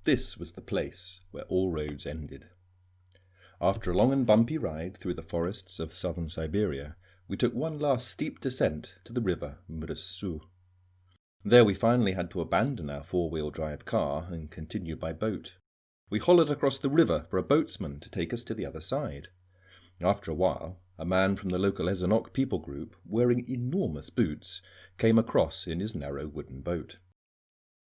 This was the place where all roads ended. After a long and bumpy ride through the forests of southern Siberia, we took one last steep descent to the river Mrsu. There we finally had to abandon our four-wheel drive car and continue by boat. We hollered across the river for a boatsman to take us to the other side. After a while, a man from the local Ezonok people group, wearing enormous boots, came across in his narrow wooden boat.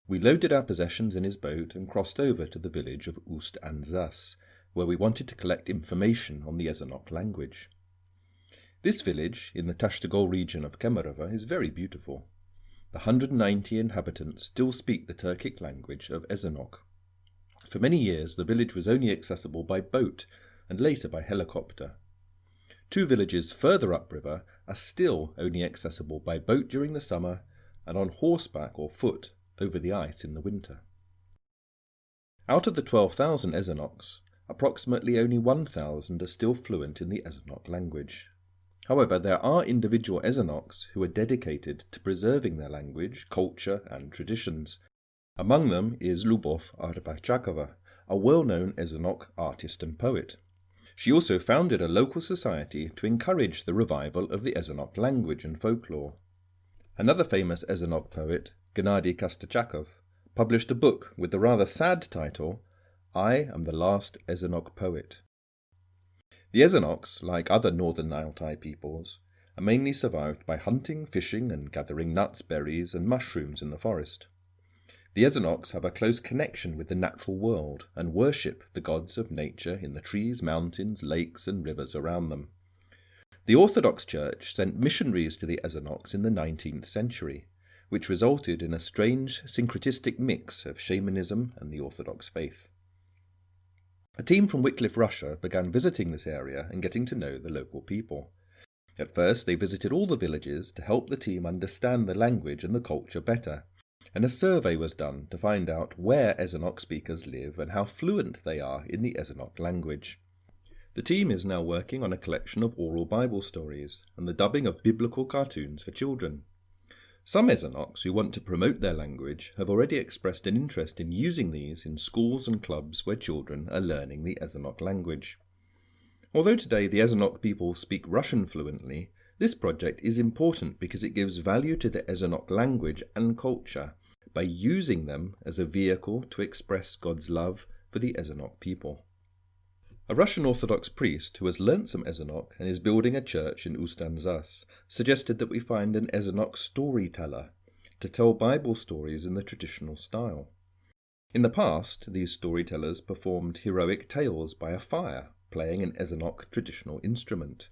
We loaded our possessions in his boat and crossed over to the village of Ust-Anzas, where we wanted to collect information on the Ezonok language. This village, in the Tashtagol region of Kemerovo, is very beautiful. The 190 inhabitants still speak the Turkic language of Ezonok. For many years the village was only accessible by boat and later by helicopter. 2 villages further upriver are still only accessible by boat during the summer and on horseback or foot over the ice in the winter. Out of the 12,000 Ezonoks, approximately only 1,000 are still fluent in the Ezonok language. However, there are individual Ezonoks who are dedicated to preserving their language, culture and traditions. Among them is Lubov Arbachakova, a well-known Ezonok artist and poet. She also founded a local society to encourage the revival of the Ezonok language and folklore. Another famous Ezonok poet, Gennady Kostachakov, published a book with the rather sad title, I Am the Last Ezonok Poet. The Ezonoks, like other northern Altai peoples, are mainly survived by hunting, fishing and gathering nuts, berries and mushrooms in the forest. The Ezonoks have a close connection with the natural world and worship the gods of nature in the trees, mountains, lakes and rivers around them. The Orthodox Church sent missionaries to the Ezonoks in the 19th century, which resulted in a strange syncretistic mix of shamanism and the Orthodox faith. A team from Wycliffe, Russia began visiting this area and getting to know the local people. At first they visited all the villages to help the team understand the language and the culture better, and a survey was done to find out where Ezonok speakers live and how fluent they are in the Ezonok language. The team is now working on a collection of oral Bible stories and the dubbing of biblical cartoons for children. Some Ezonoks who want to promote their language have already expressed an interest in using these in schools and clubs where children are learning the Ezonok language. Although today the Ezonok people speak Russian fluently, this project is important because it gives value to the Ezonok language and culture by using them as a vehicle to express God's love for the Ezonok people. A Russian Orthodox priest who has learnt some Ezonok and is building a church in Ust-Anzas suggested that we find an Ezonok storyteller to tell Bible stories in the traditional style. In the past, these storytellers performed heroic tales by a fire, playing an Ezonok traditional instrument.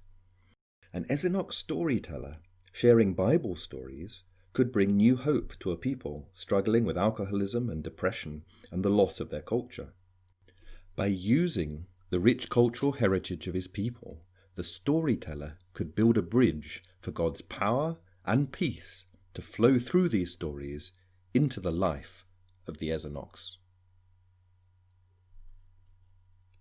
An Ezonok storyteller sharing Bible stories could bring new hope to a people struggling with alcoholism and depression and the loss of their culture. By using the rich cultural heritage of his people, the storyteller could build a bridge for God's power and peace to flow through these stories into the life of the Ezonoks.